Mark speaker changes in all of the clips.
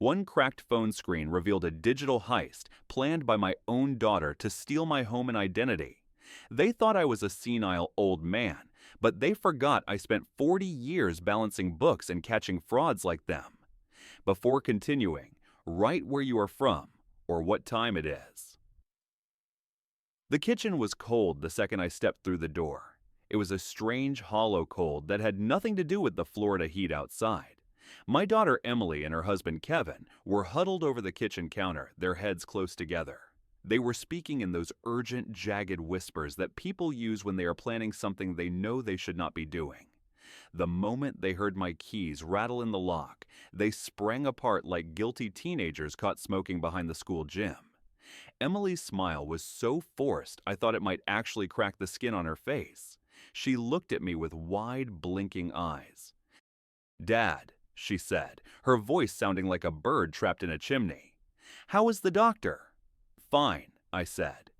Speaker 1: One cracked phone screen revealed a digital heist planned by my own daughter to steal my home and identity. They thought I was a senile old man, but they forgot I spent 40 years balancing books and catching frauds like them. Before continuing, write where you are from or what time it is. The kitchen was cold the second I stepped through the door. It was a strange, hollow cold that had nothing to do with the Florida heat outside. My daughter Emily and her husband Kevin were huddled over the kitchen counter, their heads close together. They were speaking in those urgent, jagged whispers that people use when they are planning something they know they should not be doing. The moment they heard my keys rattle in the lock, they sprang apart like guilty teenagers caught smoking behind the school gym. Emily's smile was so forced I thought it might actually crack the skin on her face. She looked at me with wide, blinking eyes. "Dad," she said, her voice sounding like a bird trapped in a chimney. "How is the doctor?" "Fine," I said.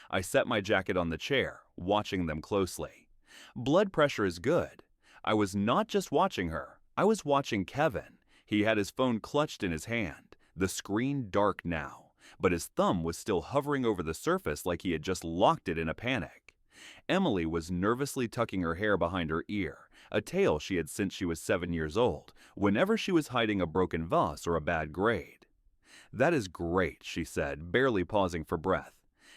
Speaker 1: I set my jacket on the chair, watching them closely. Blood pressure is good. I was not just watching her, I was watching Kevin. He had his phone clutched in his hand, the screen dark now, but his thumb was still hovering over the surface like he had just locked it in a panic. Emily was nervously tucking her hair behind her ear, a tale she had since she was 7 years old, whenever she was hiding a broken vase or a bad grade. "That is great," she said, barely pausing for breath.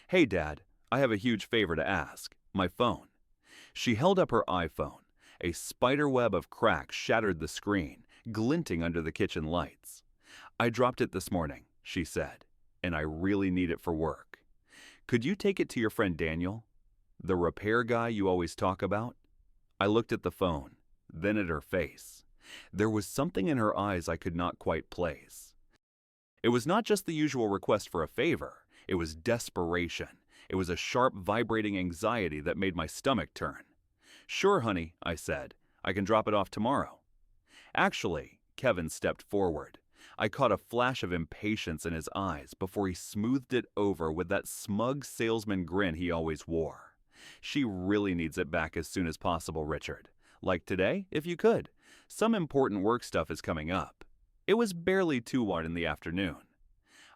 Speaker 1: "Hey, Dad, I have a huge favor to ask. My phone." She held up her iPhone. A spiderweb of cracks shattered the screen, glinting under the kitchen lights. "I dropped it this morning," she said, "and I really need it for work. Could you take it to your friend Daniel? The repair guy you always talk about?" I looked at the phone, then at her face. There was something in her eyes I could not quite place. It was not just the usual request for a favor. It was desperation. It was a sharp, vibrating anxiety that made my stomach turn. "Sure, honey," I said. "I can drop it off tomorrow." "Actually," Kevin stepped forward. I caught a flash of impatience in his eyes before he smoothed it over with that smug salesman grin he always wore. "She really needs it back as soon as possible, Richard. Like today, if you could. Some important work stuff is coming up." It was barely 2:01 in the afternoon.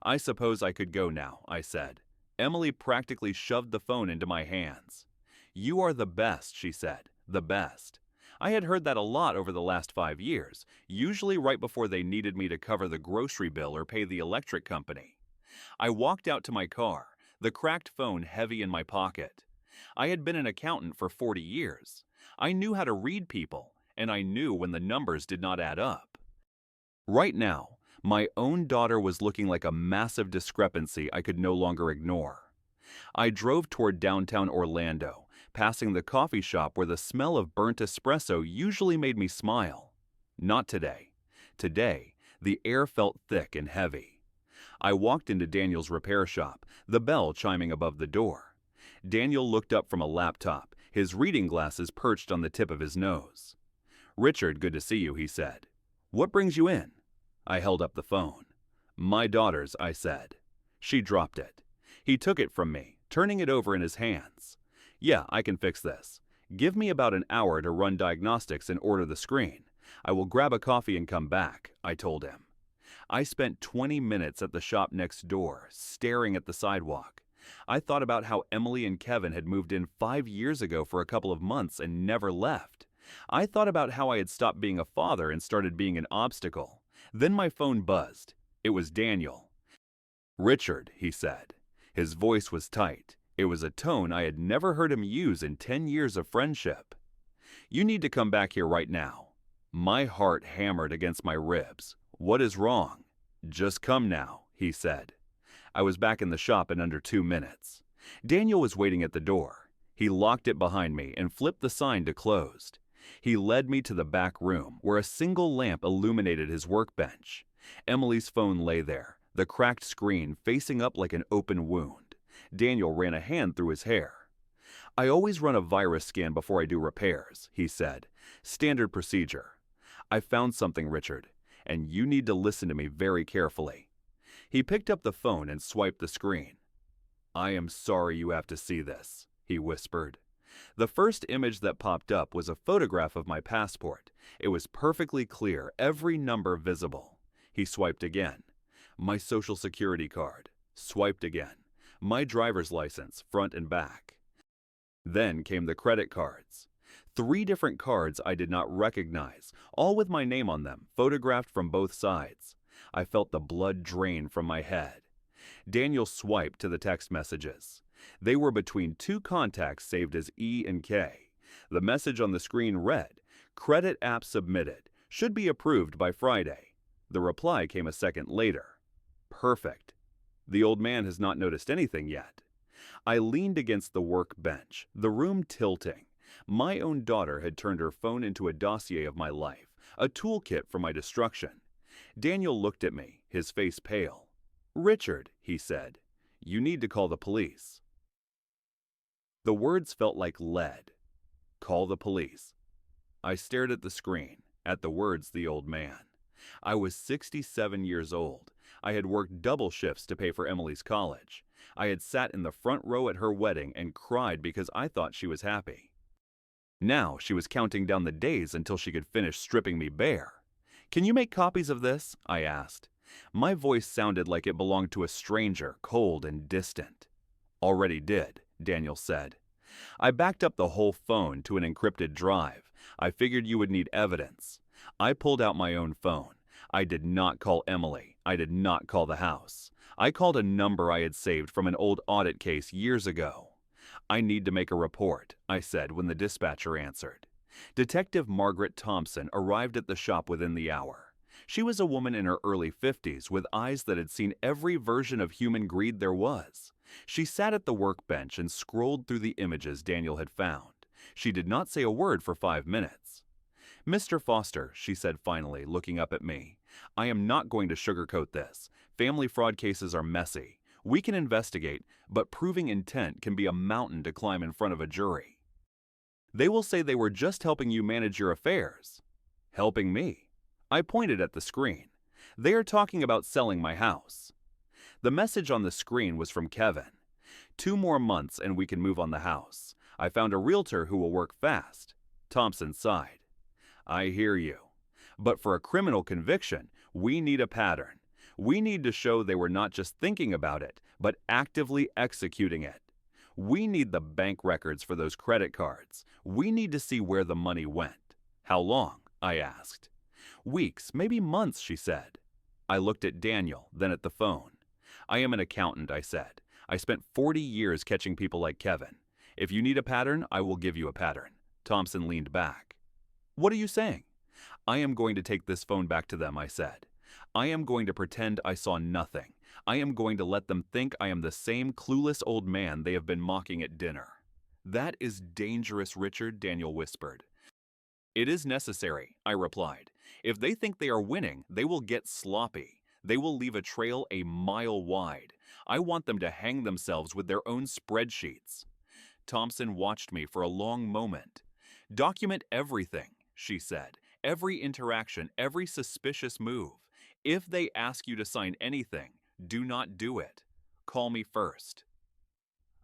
Speaker 1: "I suppose I could go now," I said. Emily practically shoved the phone into my hands. "You are the best," she said. "The best." I had heard that a lot over the last 5 years, usually right before they needed me to cover the grocery bill or pay the electric company. I walked out to my car, the cracked phone heavy in my pocket. I had been an accountant for 40 years. I knew how to read people, and I knew when the numbers did not add up. Right now, my own daughter was looking like a massive discrepancy I could no longer ignore. I drove toward downtown Orlando, passing the coffee shop where the smell of burnt espresso usually made me smile. Not today. Today, the air felt thick and heavy. I walked into Daniel's repair shop, the bell chiming above the door. Daniel looked up from a laptop, his reading glasses perched on the tip of his nose. "Richard, good to see you," he said. "What brings you in?" I held up the phone. "My daughter's," I said. She dropped it. He took it from me, turning it over in his hands. "Yeah, I can fix this. Give me about an hour to run diagnostics and order the screen. I will grab a coffee and come back," I told him. I spent 20 minutes at the shop next door, staring at the sidewalk. I thought about how Emily and Kevin had moved in 5 years ago for a couple of months and never left. I thought about how I had stopped being a father and started being an obstacle. Then my phone buzzed. It was Daniel. "Richard," he said. His voice was tight. It was a tone I had never heard him use in 10 years of friendship. "You need to come back here right now." My heart hammered against my ribs. "What is wrong?" "Just come now," he said. I was back in the shop in under 2 minutes. Daniel was waiting at the door. He locked it behind me and flipped the sign to closed. He led me to the back room where a single lamp illuminated his workbench. Emily's phone lay there, the cracked screen facing up like an open wound. Daniel ran a hand through his hair. "I always run a virus scan before I do repairs," he said. "Standard procedure. I found something, Richard, and you need to listen to me very carefully." He picked up the phone and swiped the screen. "I am sorry you have to see this," he whispered. The first image that popped up was a photograph of my passport. It was perfectly clear, every number visible. He swiped again. My social security card. Swiped again. My driver's license, front and back. Then came the credit cards. 3 different cards I did not recognize, all with my name on them, photographed from both sides. I felt the blood drain from my head. Daniel swiped to the text messages. They were between 2 contacts saved as E and K. The message on the screen read, "Credit app submitted. Should be approved by Friday." The reply came a second later. Perfect. The old man has not noticed anything yet. I leaned against the workbench, the room tilting. My own daughter had turned her phone into a dossier of my life, a toolkit for my destruction. Daniel looked at me, his face pale. "Richard," he said, "you need to call the police." The words felt like lead. Call the police. I stared at the screen, at the words the old man. I was 67 years old. I had worked double shifts to pay for Emily's college. I had sat in the front row at her wedding and cried because I thought she was happy. Now she was counting down the days until she could finish stripping me bare. "Can you make copies of this?" I asked. My voice sounded like it belonged to a stranger, cold and distant. "Already did," Daniel said. I backed up the whole phone to an encrypted drive. I figured you would need evidence. I pulled out my own phone. I did not call Emily. I did not call the house. I called a number I had saved from an old audit case years ago. "I need to make a report," I said when the dispatcher answered. Detective Margaret Thompson arrived at the shop within the hour. She was a woman in her early 50s with eyes that had seen every version of human greed there was. She sat at the workbench and scrolled through the images Daniel had found. She did not say a word for 5 minutes. "Mr. Foster," she said finally, looking up at me, "I am not going to sugarcoat this. Family fraud cases are messy. We can investigate, but proving intent can be a mountain to climb in front of a jury. They will say they were just helping you manage your affairs." "Helping me?" I pointed at the screen. "They are talking about selling my house." The message on the screen was from Kevin. "2 more months and we can move on the house. I found a realtor who will work fast." Thompson sighed. "I hear you. But for a criminal conviction, we need a pattern. We need to show they were not just thinking about it, but actively executing it. We need the bank records for those credit cards. We need to see where the money went." "How long?" I asked. "Weeks, maybe months," she said. I looked at Daniel, then at the phone. "I am an accountant," I said. "I spent 40 years catching people like Kevin. If you need a pattern, I will give you a pattern." Thompson leaned back. "What are you saying?" "I am going to take this phone back to them," I said. "I am going to pretend I saw nothing. I am going to let them think I am the same clueless old man they have been mocking at dinner." "That is dangerous, Richard," Daniel whispered. "It is necessary," I replied. "If they think they are winning, they will get sloppy. They will leave a trail a mile wide. I want them to hang themselves with their own spreadsheets." Thompson watched me for a long moment. "Document everything," she said. "Every interaction, every suspicious move. If they ask you to sign anything, do not do it. Call me first."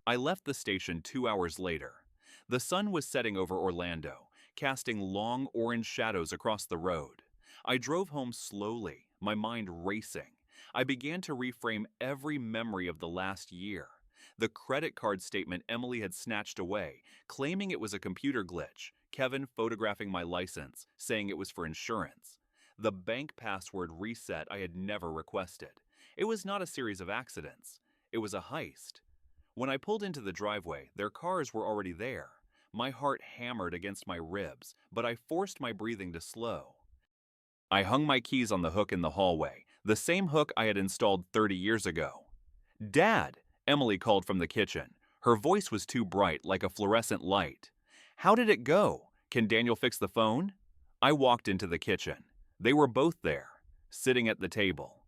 Speaker 1: I left the station 2 hours later. The sun was setting over Orlando, casting long orange shadows across the road. I drove home slowly, my mind racing. I began to reframe every memory of the last year. The credit card statement Emily had snatched away, claiming it was a computer glitch. Kevin photographing my license, saying it was for insurance. The bank password reset I had never requested. It was not a series of accidents. It was a heist. When I pulled into the driveway, their cars were already there. My heart hammered against my ribs, but I forced my breathing to slow. I hung my keys on the hook in the hallway, the same hook I had installed 30 years ago. "Dad!" Emily called from the kitchen. Her voice was too bright, like a fluorescent light. "How did it go? Can Daniel fix the phone?" I walked into the kitchen. They were both there, sitting at the table.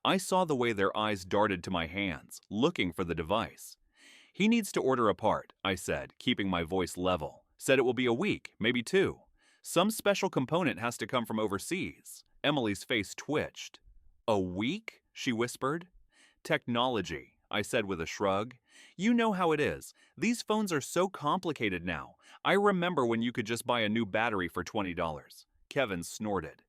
Speaker 1: I saw the way their eyes darted to my hands, looking for the device. "He needs to order a part," I said, keeping my voice level. "Said it will be a week, maybe 2. Some special component has to come from overseas." Emily's face twitched. "A week?" she whispered. "Technology," I said with a shrug. "You know how it is. These phones are so complicated now. I remember when you could just buy a new battery for $20. Kevin snorted.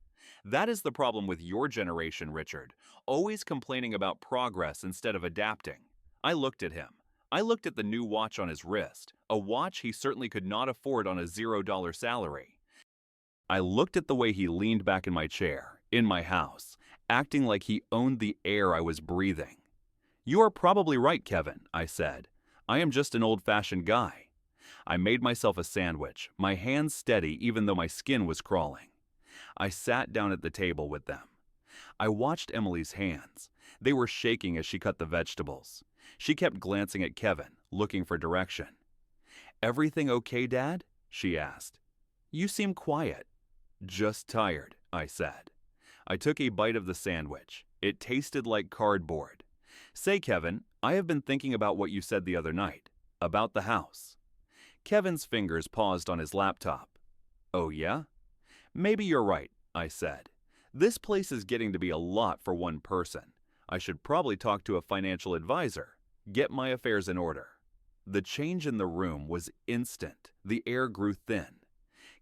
Speaker 1: That is the problem with your generation, Richard, always complaining about progress instead of adapting. I looked at him. I looked at the new watch on his wrist, a watch he certainly could not afford on a $0 salary. I looked at the way he leaned back in my chair, in my house, acting like he owned the air I was breathing. You are probably right, Kevin, I said. I am just an old-fashioned guy. I made myself a sandwich, my hands steady even though my skin was crawling. I sat down at the table with them. I watched Emily's hands. They were shaking as she cut the vegetables. She kept glancing at Kevin, looking for direction. "Everything okay, Dad?" she asked. "You seem quiet." "Just tired," I said. I took a bite of the sandwich. It tasted like cardboard. "Say, Kevin, I have been thinking about what you said the other night, about the house." Kevin's fingers paused on his laptop. "Oh yeah? Maybe you're right," I said. "This place is getting to be a lot for one person. I should probably talk to a financial advisor, get my affairs in order." The change in the room was instant. The air grew thin.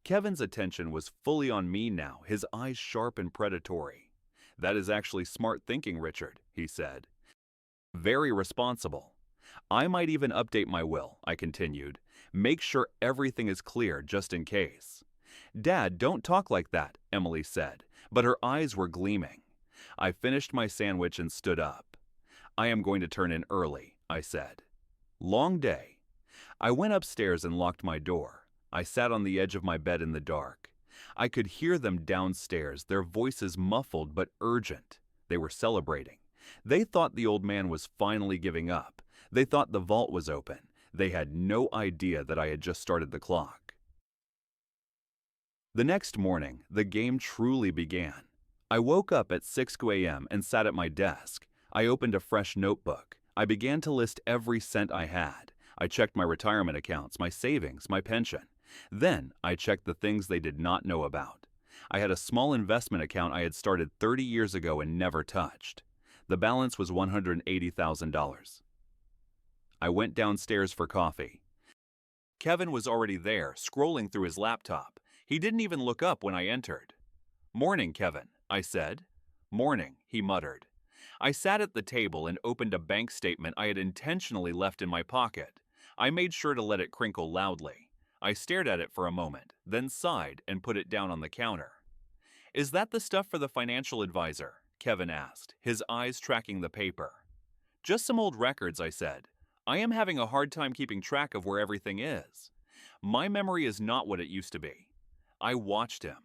Speaker 1: Kevin's attention was fully on me now, his eyes sharp and predatory. "That is actually smart thinking, Richard," he said. "Very responsible. I might even update my will," I continued. "Make sure everything is clear just in case." "Dad, don't talk like that," Emily said, but her eyes were gleaming. I finished my sandwich and stood up. "I am going to turn in early," I said. Long day. I went upstairs and locked my door. I sat on the edge of my bed in the dark. I could hear them downstairs, their voices muffled but urgent. They were celebrating. They thought the old man was finally giving up. They thought the vault was open. They had no idea that I had just started the clock. The next morning, the game truly began. I woke up at 6 a.m. and sat at my desk. I opened a fresh notebook. I began to list every cent I had. I checked my retirement accounts, my savings, my pension. Then I checked the things they did not know about. I had a small investment account I had started 30 years ago and never touched. The balance was $180,000. I went downstairs for coffee. Kevin was already there, scrolling through his laptop. He didn't even look up when I entered. "Morning, Kevin," I said. "Morning," he muttered. I sat at the table and opened a bank statement I had intentionally left in my pocket. I made sure to let it crinkle loudly. I stared at it for a moment, then sighed and put it down on the counter. "Is that the stuff for the financial advisor?" Kevin asked, his eyes tracking the paper. "Just some old records," I said. "I am having a hard time keeping track of where everything is. My memory is not what it used to be." I watched him.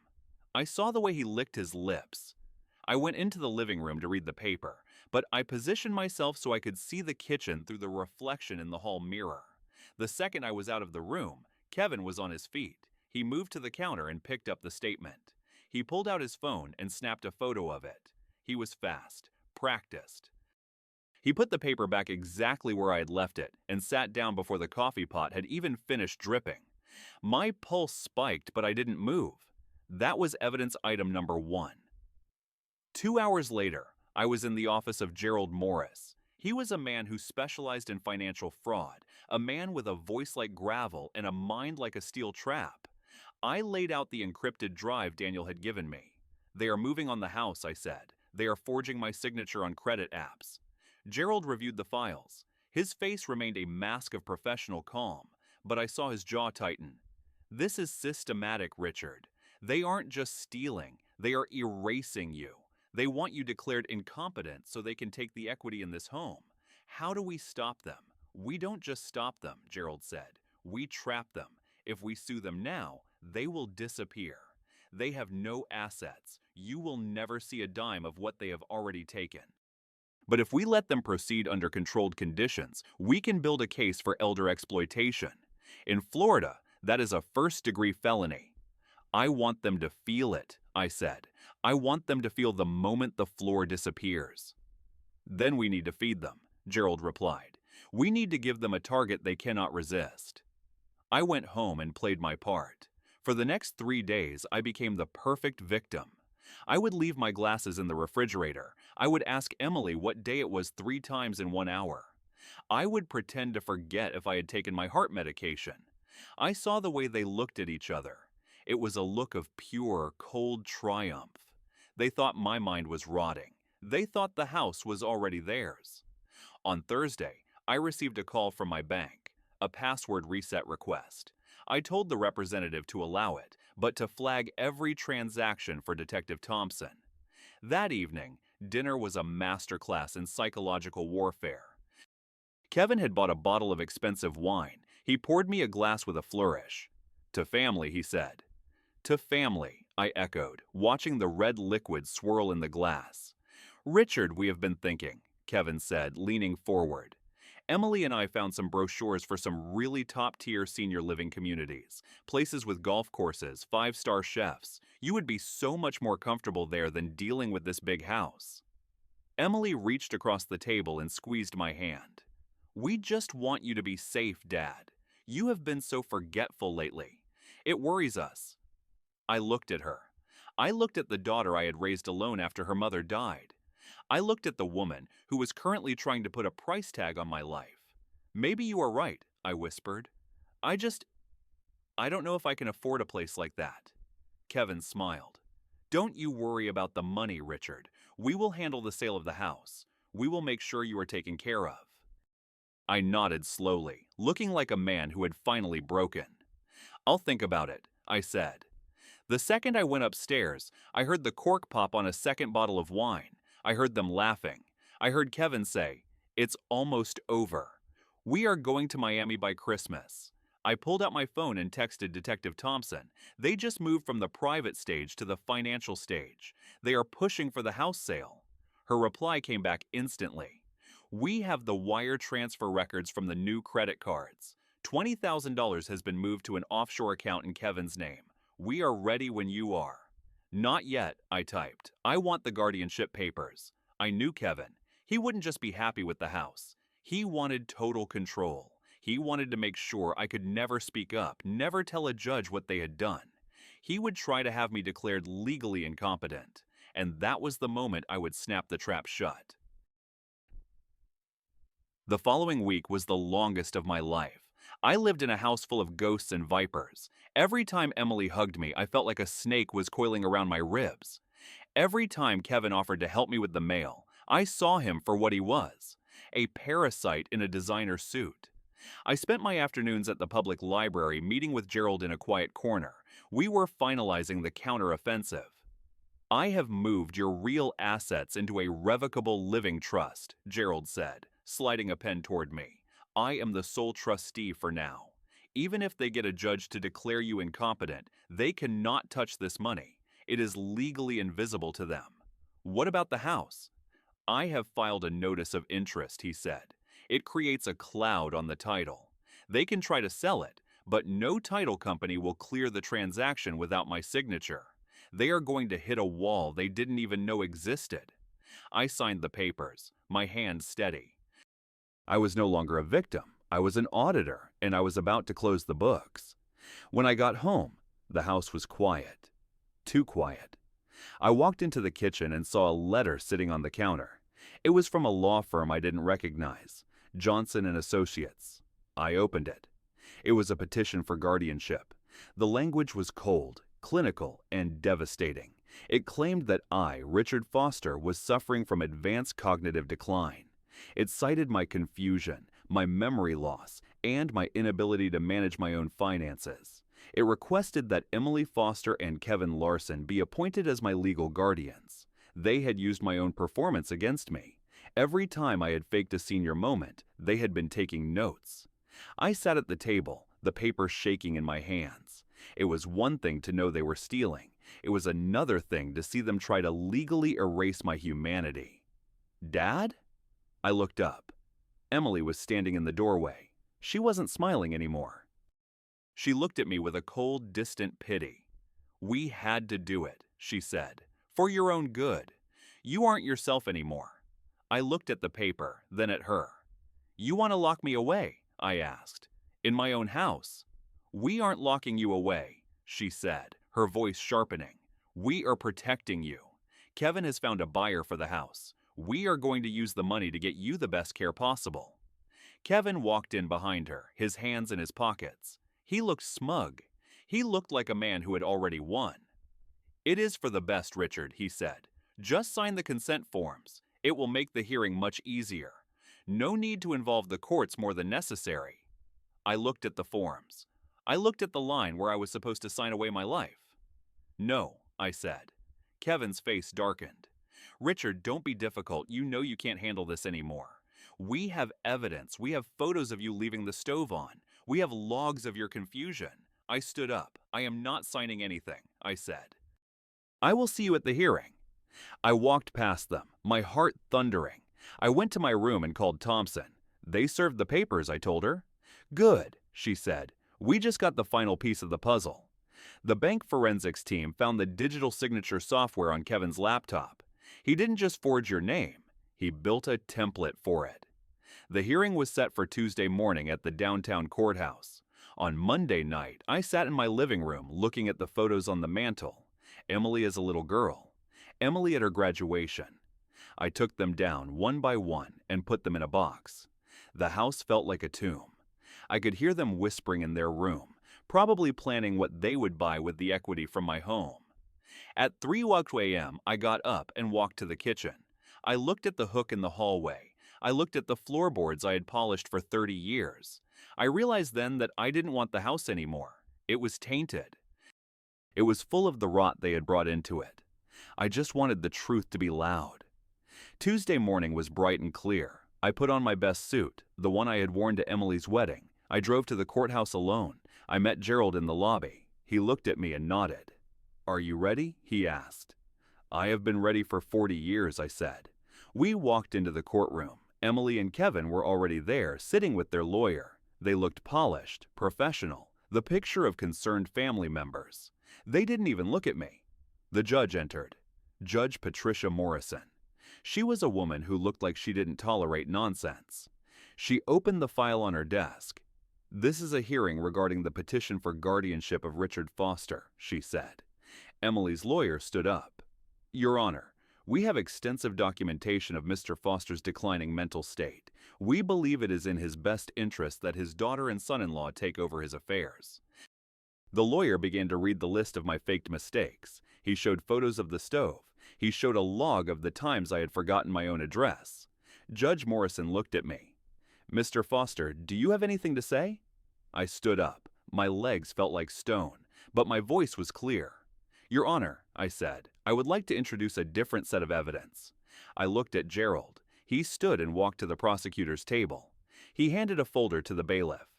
Speaker 1: I saw the way he licked his lips. I went into the living room to read the paper, but I positioned myself so I could see the kitchen through the reflection in the hall mirror. The second I was out of the room, Kevin was on his feet. He moved to the counter and picked up the statement. He pulled out his phone and snapped a photo of it. He was fast, practiced. He put the paper back exactly where I had left it and sat down before the coffee pot had even finished dripping. My pulse spiked, but I didn't move. That was evidence item number 1. 2 hours later, I was in the office of Gerald Morris. He was a man who specialized in financial fraud, a man with a voice like gravel and a mind like a steel trap. I laid out the encrypted drive Daniel had given me. "They are moving on the house," I said. "They are forging my signature on credit apps." Gerald reviewed the files. His face remained a mask of professional calm, but I saw his jaw tighten. "This is systematic, Richard. They aren't just stealing, they are erasing you. They want you declared incompetent so they can take the equity in this home. How do we stop them?" "We don't just stop them," Gerald said. "We trap them. If we sue them now, they will disappear. They have no assets. You will never see a dime of what they have already taken. But if we let them proceed under controlled conditions, we can build a case for elder exploitation. In Florida, that is a first-degree felony." "I want them to feel it," I said. "I want them to feel the moment the floor disappears." "Then we need to feed them," Gerald replied. "We need to give them a target they cannot resist." I went home and played my part. For the next 3 days, I became the perfect victim. I would leave my glasses in the refrigerator. I would ask Emily what day it was 3 times in 1 hour. I would pretend to forget if I had taken my heart medication. I saw the way they looked at each other. It was a look of pure, cold triumph. They thought my mind was rotting. They thought the house was already theirs. On Thursday, I received a call from my bank, a password reset request. I told the representative to allow it, but to flag every transaction for Detective Thompson. That evening, dinner was a masterclass in psychological warfare. Kevin had bought a bottle of expensive wine. He poured me a glass with a flourish. "To family," he said. "To family," I echoed, watching the red liquid swirl in the glass. "Richard, we have been thinking," Kevin said, leaning forward. "Emily and I found some brochures for some really top-tier senior living communities, places with golf courses, five-star chefs. You would be so much more comfortable there than dealing with this big house." Emily reached across the table and squeezed my hand. "We just want you to be safe, Dad. You have been so forgetful lately. It worries us." I looked at her. I looked at the daughter I had raised alone after her mother died. I looked at the woman who was currently trying to put a price tag on my life. "Maybe you are right," I whispered. I don't know if I can afford a place like that." Kevin smiled. "Don't you worry about the money, Richard. We will handle the sale of the house. We will make sure you are taken care of." I nodded slowly, looking like a man who had finally broken. "I'll think about it," I said. The second I went upstairs, I heard the cork pop on a second bottle of wine. I heard them laughing. I heard Kevin say, "It's almost over. We are going to Miami by Christmas." I pulled out my phone and texted Detective Thompson. They just moved from the private stage to the financial stage. They are pushing for the house sale. Her reply came back instantly. "We have the wire transfer records from the new credit cards. $20,000 has been moved to an offshore account in Kevin's name. We are ready when you are." "Not yet," I typed. "I want the guardianship papers." I knew Kevin. He wouldn't just be happy with the house. He wanted total control. He wanted to make sure I could never speak up, never tell a judge what they had done. He would try to have me declared legally incompetent. And that was the moment I would snap the trap shut. The following week was the longest of my life. I lived in a house full of ghosts and vipers. Every time Emily hugged me, I felt like a snake was coiling around my ribs. Every time Kevin offered to help me with the mail, I saw him for what he was, a parasite in a designer suit. I spent my afternoons at the public library meeting with Gerald in a quiet corner. We were finalizing the counteroffensive. "I have moved your real assets into a revocable living trust," Gerald said, sliding a pen toward me. "I am the sole trustee for now. Even if they get a judge to declare you incompetent, they cannot touch this money. It is legally invisible to them." "What about the house?" "I have filed a notice of interest," he said. "It creates a cloud on the title. They can try to sell it, but no title company will clear the transaction without my signature. They are going to hit a wall they didn't even know existed." I signed the papers, my hand steady. I was no longer a victim. I was an auditor, and I was about to close the books. When I got home, the house was quiet. Too quiet. I walked into the kitchen and saw a letter sitting on the counter. It was from a law firm I didn't recognize, Johnson and Associates. I opened it. It was a petition for guardianship. The language was cold, clinical, and devastating. It claimed that I, Richard Foster, was suffering from advanced cognitive decline. It cited my confusion, my memory loss, and my inability to manage my own finances. It requested that Emily Foster and Kevin Larson be appointed as my legal guardians. They had used my own performance against me. Every time I had faked a senior moment, they had been taking notes. I sat at the table, the paper shaking in my hands. It was one thing to know they were stealing. It was another thing to see them try to legally erase my humanity. "Dad?" I looked up. Emily was standing in the doorway. She wasn't smiling anymore. She looked at me with a cold, distant pity. "We had to do it," she said, "for your own good. You aren't yourself anymore." I looked at the paper, then at her. "You want to lock me away?" I asked. "In my own house?" "We aren't locking you away," she said, her voice sharpening. "We are protecting you. Kevin has found a buyer for the house. We are going to use the money to get you the best care possible." Kevin walked in behind her, his hands in his pockets. He looked smug. He looked like a man who had already won. "It is for the best, Richard," he said. Just sign the consent forms. It will make the hearing much easier. No need to involve the courts more than necessary. I looked at the forms. I looked at the line where I was supposed to sign away my life. No, I said. Kevin's face darkened. Richard, don't be difficult. You know you can't handle this anymore. We have evidence. We have photos of you leaving the stove on. We have logs of your confusion. I stood up. I am not signing anything, I said. I will see you at the hearing. I walked past them, my heart thundering. I went to my room and called Thompson. They served the papers, I told her. Good, she said. We just got the final piece of the puzzle. The bank forensics team found the digital signature software on Kevin's laptop. He didn't just forge your name, he built a template for it. The hearing was set for Tuesday morning at the downtown courthouse. On Monday night, I sat in my living room looking at the photos on the mantle. Emily as a little girl. Emily at her graduation. I took them down one by one and put them in a box. The house felt like a tomb. I could hear them whispering in their room, probably planning what they would buy with the equity from my home. At 3:00 a.m., I got up and walked to the kitchen. I looked at the hook in the hallway. I looked at the floorboards I had polished for 30 years. I realized then that I didn't want the house anymore. It was tainted. It was full of the rot they had brought into it. I just wanted the truth to be loud. Tuesday morning was bright and clear. I put on my best suit, the one I had worn to Emily's wedding. I drove to the courthouse alone. I met Gerald in the lobby. He looked at me and nodded. "Are you ready?" he asked. "I have been ready for 40 years, I said. We walked into the courtroom. Emily and Kevin were already there, sitting with their lawyer. They looked polished, professional, the picture of concerned family members. They didn't even look at me. The judge entered. Judge Patricia Morrison. She was a woman who looked like she didn't tolerate nonsense. She opened the file on her desk. "This is a hearing regarding the petition for guardianship of Richard Foster," she said. Emily's lawyer stood up. "Your Honor, we have extensive documentation of Mr. Foster's declining mental state. We believe it is in his best interest that his daughter and son-in-law take over his affairs." The lawyer began to read the list of my faked mistakes. He showed photos of the stove. He showed a log of the times I had forgotten my own address. Judge Morrison looked at me. "Mr. Foster, do you have anything to say?" I stood up. My legs felt like stone, but my voice was clear. "Your Honor," I said, "I would like to introduce a different set of evidence." I looked at Gerald. He stood and walked to the prosecutor's table. He handed a folder to the bailiff.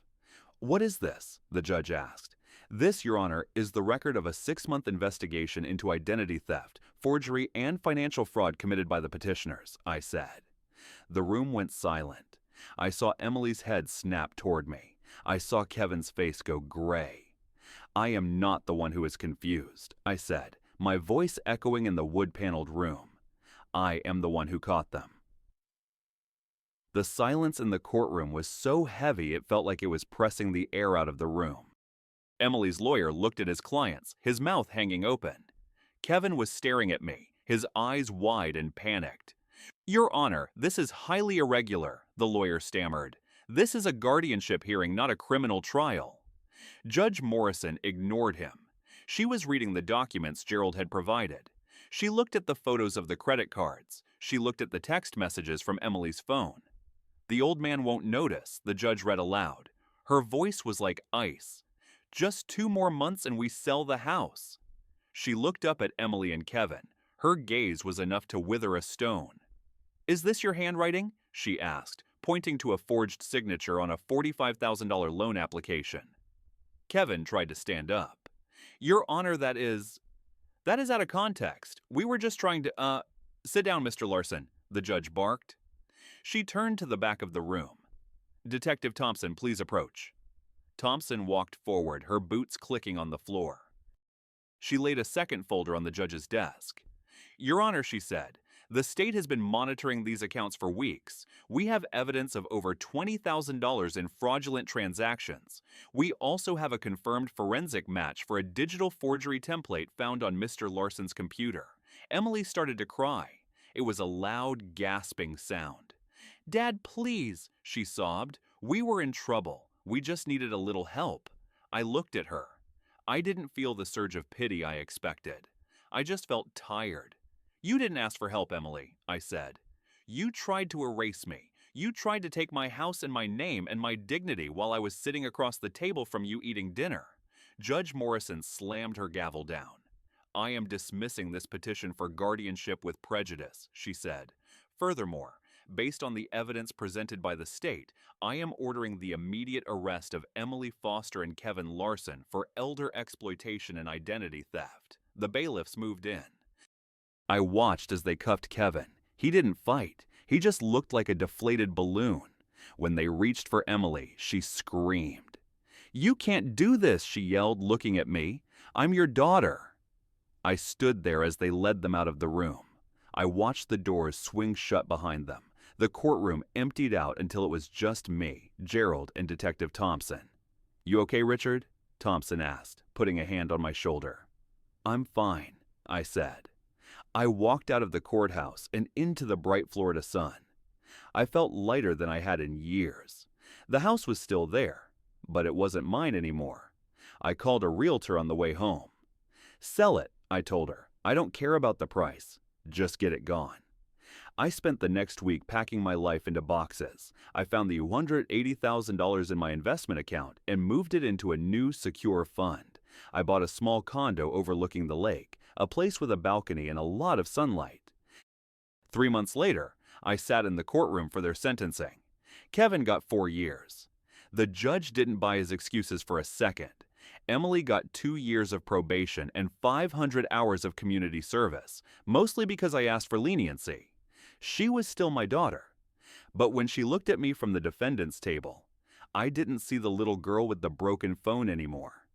Speaker 1: "What is this?" the judge asked. "This, Your Honor, is the record of a 6-month investigation into identity theft, forgery, and financial fraud committed by the petitioners," I said. The room went silent. I saw Emily's head snap toward me. I saw Kevin's face go gray. "I am not the one who is confused," I said, my voice echoing in the wood-paneled room. "I am the one who caught them." The silence in the courtroom was so heavy it felt like it was pressing the air out of the room. Emily's lawyer looked at his clients, his mouth hanging open. Kevin was staring at me, his eyes wide and panicked. "Your Honor, this is highly irregular," the lawyer stammered. "This is a guardianship hearing, not a criminal trial." Judge Morrison ignored him. She was reading the documents Gerald had provided. She looked at the photos of the credit cards. She looked at the text messages from Emily's phone. "The old man won't notice," the judge read aloud. Her voice was like ice. "Just 2 more months and we sell the house." She looked up at Emily and Kevin. Her gaze was enough to wither a stone. "Is this your handwriting?" she asked, pointing to a forged signature on a $45,000 loan application. Kevin tried to stand up. "Your Honor, that is out of context. We were just trying to, Sit down, Mr. Larson," the judge barked. She turned to the back of the room. "Detective Thompson, please approach." Thompson walked forward, her boots clicking on the floor. She laid a second folder on the judge's desk. "Your Honor," she said, "the state has been monitoring these accounts for weeks. We have evidence of over $20,000 in fraudulent transactions. We also have a confirmed forensic match for a digital forgery template found on Mr. Larson's computer." Emily started to cry. It was a loud, gasping sound. "Dad, please," she sobbed. "We were in trouble. We just needed a little help." I looked at her. I didn't feel the surge of pity I expected. I just felt tired. "You didn't ask for help, Emily," I said. "You tried to erase me. You tried to take my house and my name and my dignity while I was sitting across the table from you eating dinner." Judge Morrison slammed her gavel down. "I am dismissing this petition for guardianship with prejudice," she said. "Furthermore, based on the evidence presented by the state, I am ordering the immediate arrest of Emily Foster and Kevin Larson for elder exploitation and identity theft." The bailiffs moved in. I watched as they cuffed Kevin. He didn't fight. He just looked like a deflated balloon. When they reached for Emily, she screamed. "You can't do this," she yelled, looking at me. "I'm your daughter." I stood there as they led them out of the room. I watched the doors swing shut behind them. The courtroom emptied out until it was just me, Gerald, and Detective Thompson. "You okay, Richard?" Thompson asked, putting a hand on my shoulder. "I'm fine," I said. I walked out of the courthouse and into the bright Florida sun. I felt lighter than I had in years. The house was still there, but it wasn't mine anymore. I called a realtor on the way home. "Sell it," I told her. "I don't care about the price. Just get it gone." I spent the next week packing my life into boxes. I found the $180,000 in my investment account and moved it into a new secure fund. I bought a small condo overlooking the lake, a place with a balcony and a lot of sunlight. 3 months later, I sat in the courtroom for their sentencing. Kevin got 4 years. The judge didn't buy his excuses for a second. Emily got 2 years of probation and 500 hours of community service, mostly because I asked for leniency. She was still my daughter. But when she looked at me from the defendant's table, I didn't see the little girl with the broken phone anymore.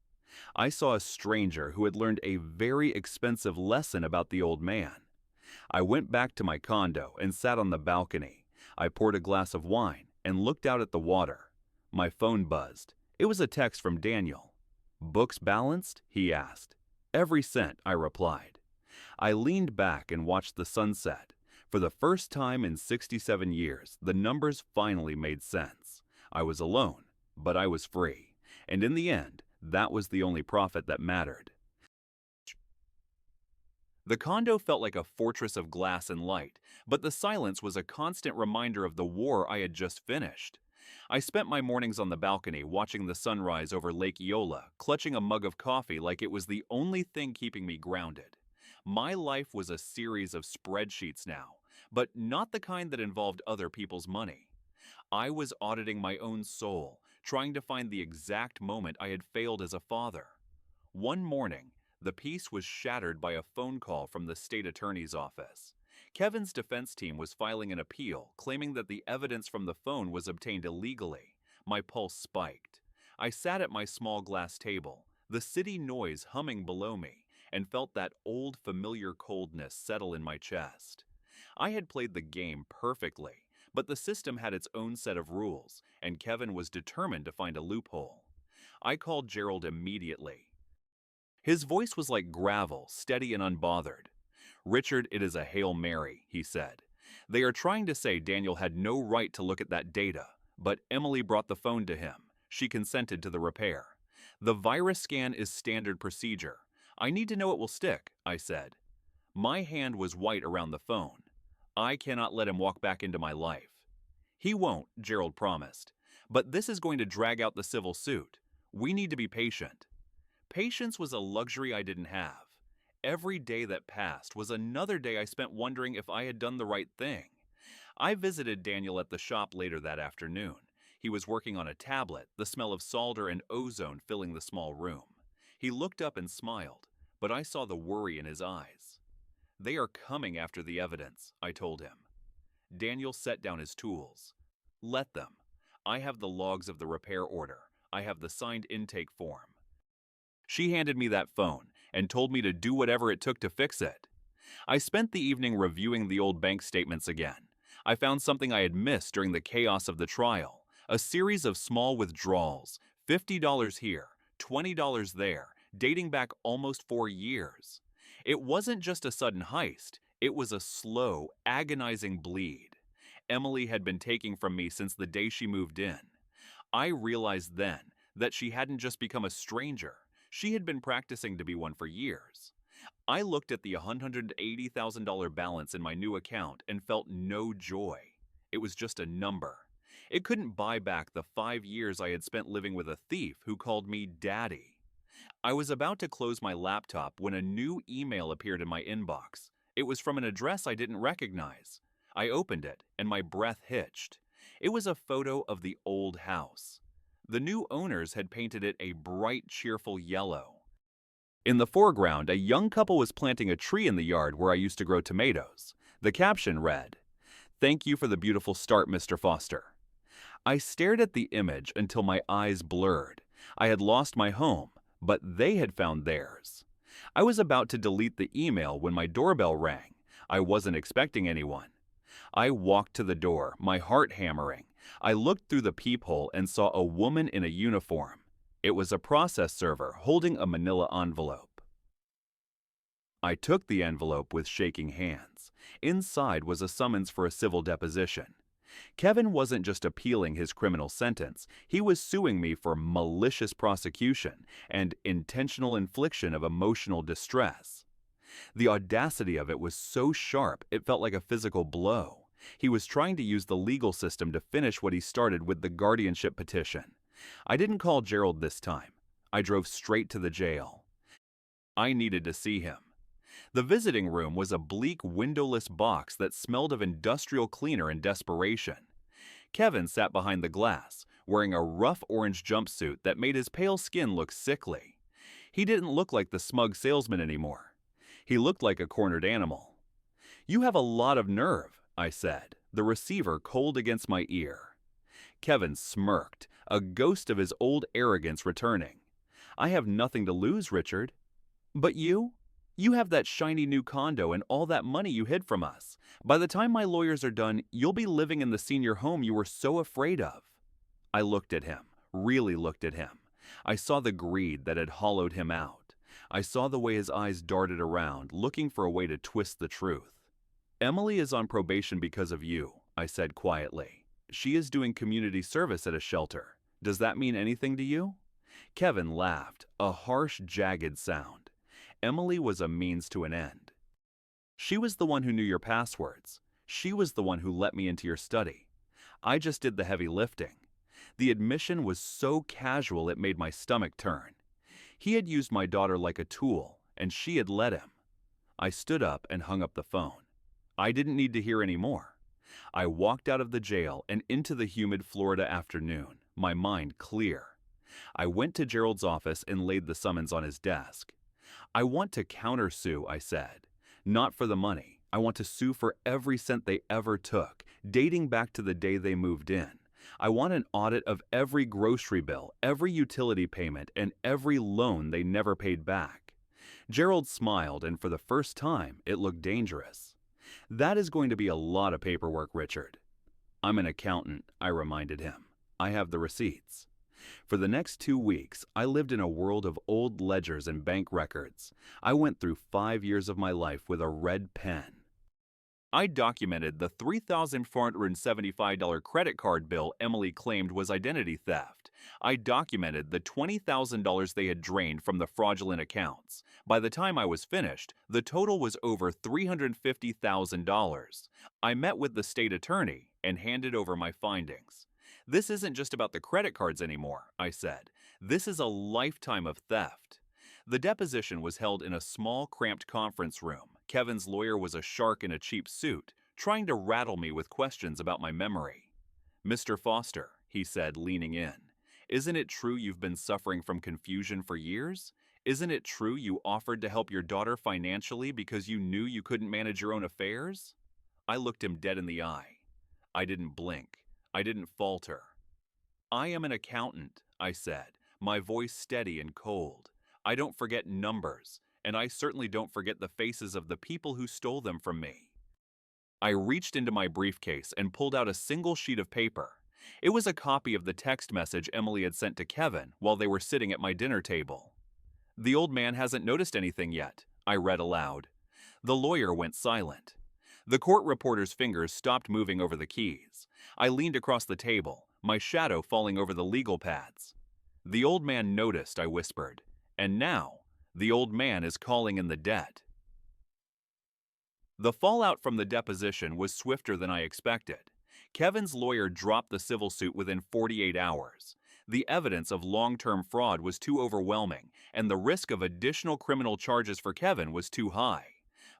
Speaker 1: I saw a stranger who had learned a very expensive lesson about the old man. I went back to my condo and sat on the balcony. I poured a glass of wine and looked out at the water. My phone buzzed. It was a text from Daniel. "Books balanced?" he asked. "Every cent," I replied. I leaned back and watched the sunset. For the first time in 67 years, the numbers finally made sense. I was alone, but I was free. And in the end, that was the only profit that mattered. The condo felt like a fortress of glass and light, but the silence was a constant reminder of the war I had just finished. I spent my mornings on the balcony watching the sunrise over Lake Eola, clutching a mug of coffee like it was the only thing keeping me grounded. My life was a series of spreadsheets now, but not the kind that involved other people's money. I was auditing my own soul, trying to find the exact moment I had failed as a father. One morning, the peace was shattered by a phone call from the state attorney's office. Kevin's defense team was filing an appeal, claiming that the evidence from the phone was obtained illegally. My pulse spiked. I sat at my small glass table, the city noise humming below me, and felt that old familiar coldness settle in my chest. I had played the game perfectly, but the system had its own set of rules, and Kevin was determined to find a loophole. I called Gerald immediately. His voice was like gravel, steady and unbothered. "Richard, it is a Hail Mary," he said. "They are trying to say Daniel had no right to look at that data, but Emily brought the phone to him. She consented to the repair. The virus scan is standard procedure. I need to know it will stick," I said. My hand was white around the phone. "I cannot let him walk back into my life." "He won't," Gerald promised. "But this is going to drag out the civil suit. We need to be patient." Patience was a luxury I didn't have. Every day that passed was another day I spent wondering if I had done the right thing. I visited Daniel at the shop later that afternoon. He was working on a tablet, the smell of solder and ozone filling the small room. He looked up and smiled, but I saw the worry in his eyes. "They are coming after the evidence," I told him. Daniel set down his tools. "Let them. I have the logs of the repair order. I have the signed intake form." She handed me that phone and told me to do whatever it took to fix it. I spent the evening reviewing the old bank statements again. I found something I had missed during the chaos of the trial, a series of small withdrawals, $50 here, $20 there, dating back almost 4 years. It wasn't just a sudden heist, it was a slow, agonizing bleed. Emily had been taking from me since the day she moved in. I realized then that she hadn't just become a stranger. She had been practicing to be one for years. I looked at the $180,000 balance in my new account and felt no joy. It was just a number. It couldn't buy back the 5 years I had spent living with a thief who called me daddy. I was about to close my laptop when a new email appeared in my inbox. It was from an address I didn't recognize. I opened it, and my breath hitched. It was a photo of the old house. The new owners had painted it a bright, cheerful yellow. In the foreground, a young couple was planting a tree in the yard where I used to grow tomatoes. The caption read, "Thank you for the beautiful start, Mr. Foster." I stared at the image until my eyes blurred. I had lost my home, but they had found theirs. I was about to delete the email when my doorbell rang. I wasn't expecting anyone. I walked to the door, my heart hammering. I looked through the peephole and saw a woman in a uniform. It was a process server holding a manila envelope. I took the envelope with shaking hands. Inside was a summons for a civil deposition. Kevin wasn't just appealing his criminal sentence, he was suing me for malicious prosecution and intentional infliction of emotional distress. The audacity of it was so sharp it felt like a physical blow. He was trying to use the legal system to finish what he started with the guardianship petition. I didn't call Gerald this time. I drove straight to the jail. I needed to see him. The visiting room was a bleak, windowless box that smelled of industrial cleaner and desperation. Kevin sat behind the glass, wearing a rough orange jumpsuit that made his pale skin look sickly. He didn't look like the smug salesman anymore. He looked like a cornered animal. "You have a lot of nerve," I said, the receiver cold against my ear. Kevin smirked, a ghost of his old arrogance returning. "I have nothing to lose, Richard." "But you? You have that shiny new condo and all that money you hid from us. By the time my lawyers are done, you'll be living in the senior home you were so afraid of." I looked at him, really looked at him. I saw the greed that had hollowed him out. I saw the way his eyes darted around, looking for a way to twist the truth. "Emily is on probation because of you," I said quietly. "She is doing community service at a shelter. Does that mean anything to you?" Kevin laughed, a harsh, jagged sound. "Emily was a means to an end. She was the one who knew your passwords. She was the one who let me into your study. I just did the heavy lifting." The admission was so casual it made my stomach turn. He had used my daughter like a tool, and she had let him. I stood up and hung up the phone. I didn't need to hear any more. I walked out of the jail and into the humid Florida afternoon, my mind clear. I went to Gerald's office and laid the summons on his desk. "I want to countersue," I said. "Not for the money. I want to sue for every cent they ever took, dating back to the day they moved in. I want an audit of every grocery bill, every utility payment, and every loan they never paid back." Gerald smiled, and for the first time, it looked dangerous. "That is going to be a lot of paperwork, Richard." "I'm an accountant," I reminded him. "I have the receipts." For the next 2 weeks, I lived in a world of old ledgers and bank records. I went through 5 years of my life with a red pen. I documented the $3,475 credit card bill Emily claimed was identity theft. I documented the $20,000 they had drained from the fraudulent accounts. By the time I was finished, the total was over $350,000. I met with the state attorney and handed over my findings. "This isn't just about the credit cards anymore," I said. "This is a lifetime of theft." The deposition was held in a small, cramped conference room. Kevin's lawyer was a shark in a cheap suit, trying to rattle me with questions about my memory. "Mr. Foster," he said, leaning in, "isn't it true you've been suffering from confusion for years? Isn't it true you offered to help your daughter financially because you knew you couldn't manage your own affairs?" I looked him dead in the eye. I didn't blink. I didn't falter. "I am an accountant," I said, my voice steady and cold. "I don't forget numbers, and I certainly don't forget the faces of the people who stole them from me." I reached into my briefcase and pulled out a single sheet of paper. It was a copy of the text message Emily had sent to Kevin while they were sitting at my dinner table. "The old man hasn't noticed anything yet," I read aloud. The lawyer went silent. The court reporter's fingers stopped moving over the keys. I leaned across the table, my shadow falling over the legal pads. "The old man noticed," I whispered. "And now, the old man is calling in the debt." The fallout from the deposition was swifter than I expected. Kevin's lawyer dropped the civil suit within 48 hours. The evidence of long-term fraud was too overwhelming, and the risk of additional criminal charges for Kevin was too high.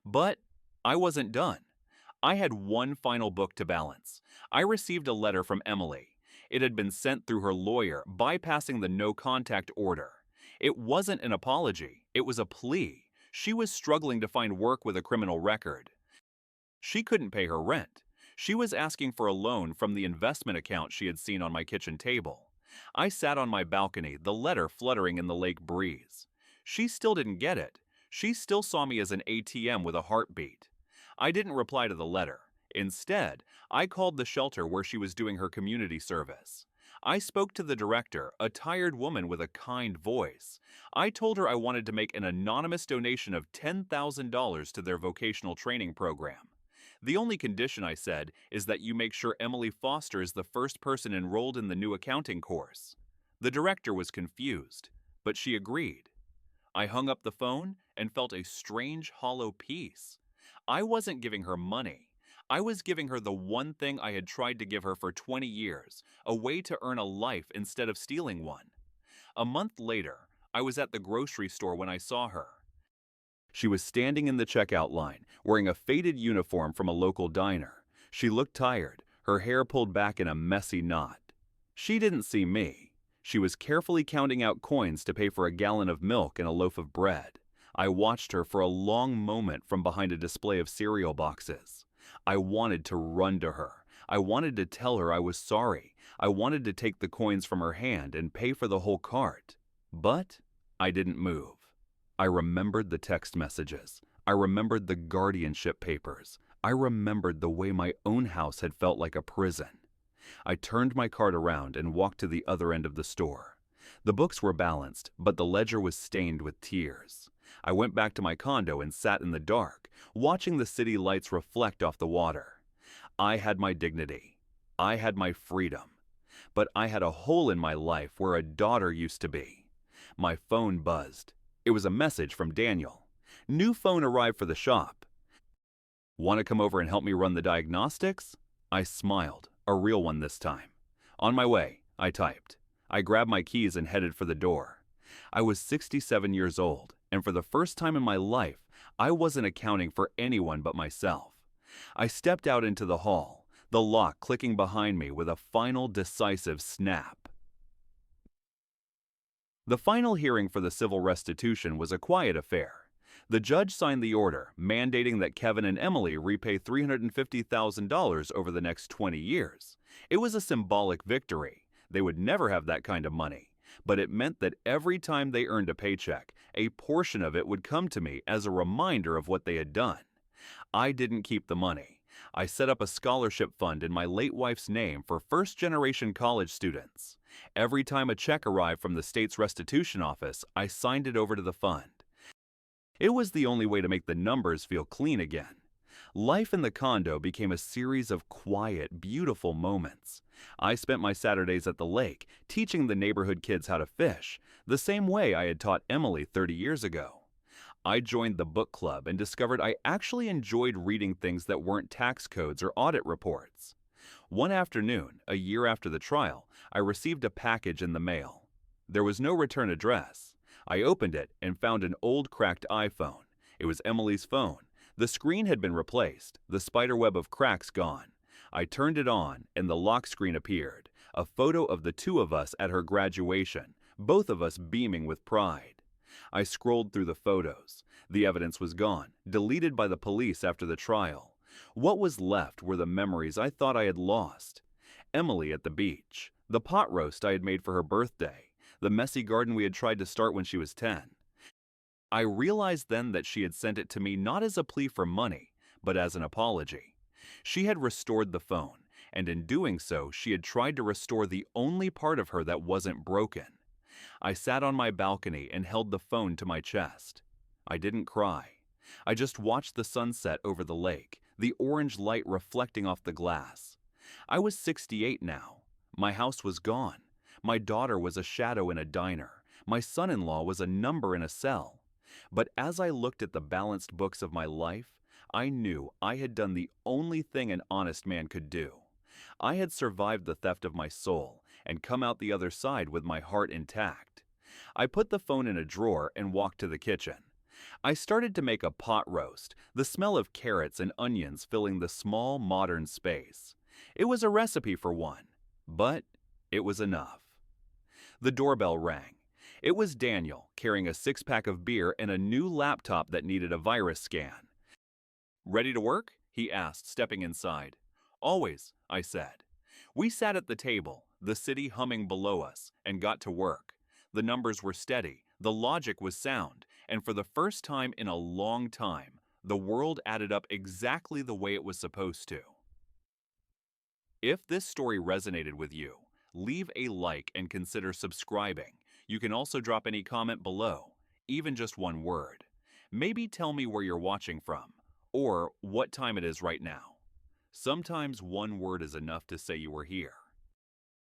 Speaker 1: But I wasn't done. I had one final book to balance. I received a letter from Emily. It had been sent through her lawyer, bypassing the no-contact order. It wasn't an apology, it was a plea. She was struggling to find work with a criminal record. She couldn't pay her rent. She was asking for a loan from the investment account she had seen on my kitchen table. I sat on my balcony, the letter fluttering in the lake breeze. She still didn't get it. She still saw me as an ATM with a heartbeat. I didn't reply to the letter. Instead, I called the shelter where she was doing her community service. I spoke to the director, a tired woman with a kind voice. I told her I wanted to make an anonymous donation of $10,000 to their vocational training program. The only condition, I said, is that you make sure Emily Foster is the first person enrolled in the new accounting course. The director was confused, but she agreed. I hung up the phone and felt a strange, hollow peace. I wasn't giving her money. I was giving her the one thing I had tried to give her for 20 years, a way to earn a life instead of stealing one. A month later, I was at the grocery store when I saw her. She was standing in the checkout line, wearing a faded uniform from a local diner. She looked tired, her hair pulled back in a messy knot. She didn't see me. She was carefully counting out coins to pay for a gallon of milk and a loaf of bread. I watched her for a long moment from behind a display of cereal boxes. I wanted to run to her. I wanted to tell her I was sorry. I wanted to take the coins from her hand and pay for the whole cart. But I didn't move. I remembered the text messages. I remembered the guardianship papers. I remembered the way my own house had felt like a prison. I turned my cart around and walked to the other end of the store. The books were balanced, but the ledger was stained with tears. I went back to my condo and sat in the dark, watching the city lights reflect off the water. I had my dignity. I had my freedom. But I had a hole in my life where a daughter used to be. My phone buzzed. It was a message from Daniel. New phone arrived for the shop. Want to come over and help me run the diagnostics? I smiled, a real one this time. On my way, I typed. I grabbed my keys and headed for the door. I was 67 years old, and for the first time in my life, I wasn't accounting for anyone but myself. I stepped out into the hall, the lock clicking behind me with a final decisive snap. The final hearing for the civil restitution was a quiet affair. The judge signed the order, mandating that Kevin and Emily repay $350,000 over the next 20 years. It was a symbolic victory. They would never have that kind of money. But it meant that every time they earned a paycheck, a portion of it would come to me as a reminder of what they had done. I didn't keep the money. I set up a scholarship fund in my late wife's name for first-generation college students. Every time a check arrived from the state's restitution office, I signed it over to the fund. It was the only way to make the numbers feel clean again. Life in the condo became a series of quiet, beautiful moments. I spent my Saturdays at the lake, teaching the neighborhood kids how to fish, the same way I had taught Emily 30 years ago. I joined the book club and discovered I actually enjoyed reading things that weren't tax codes or audit reports. One afternoon, a year after the trial, I received a package in the mail. There was no return address. I opened it and found an old cracked iPhone. It was Emily's phone. The screen had been replaced, the spiderweb of cracks gone. I turned it on and the lock screen appeared, a photo of the two of us at her graduation, both of us beaming with pride. I scrolled through the photos. The evidence was gone, deleted by the police after the trial. What was left were the memories I thought I had lost. Emily at the beach, the pot roast I had made for her birthday, the messy garden we had tried to start when she was 10. I realized then that she had sent it to me not as a plea for money, but as an apology. She had restored the phone, and in doing so, she had tried to restore the only part of her that wasn't broken. I sat on my balcony and held the phone to my chest. I didn't cry. I just watched the sunset over the lake, the orange light reflecting off the glass. I was 68 now. My house was gone. My daughter was a shadow in a diner. My son-in-law was a number in a cell. But as I looked at the balanced books of my life, I knew I had done the only thing an honest man could do. I had survived the theft of my soul and come out the other side with my heart intact. I put the phone in a drawer and walked to the kitchen. I started to make a pot roast, the smell of carrots and onions filling the small, modern space. It was a recipe for one, but it was enough. The doorbell rang. It was Daniel, carrying a six-pack of beer and a new laptop that needed a virus scan. "Ready to work?" he asked, stepping inside. "Always," I said. We sat at the table, the city humming below us, and got to work. The numbers were steady, the logic was sound, and for the first time in a long time, the world added up exactly the way it was supposed to. If this story resonated with you, leave a like and consider subscribing. You can also drop any comment below, even just one word. Maybe tell me where you're watching from, or what time it is right now. Sometimes one word is enough to say you were here.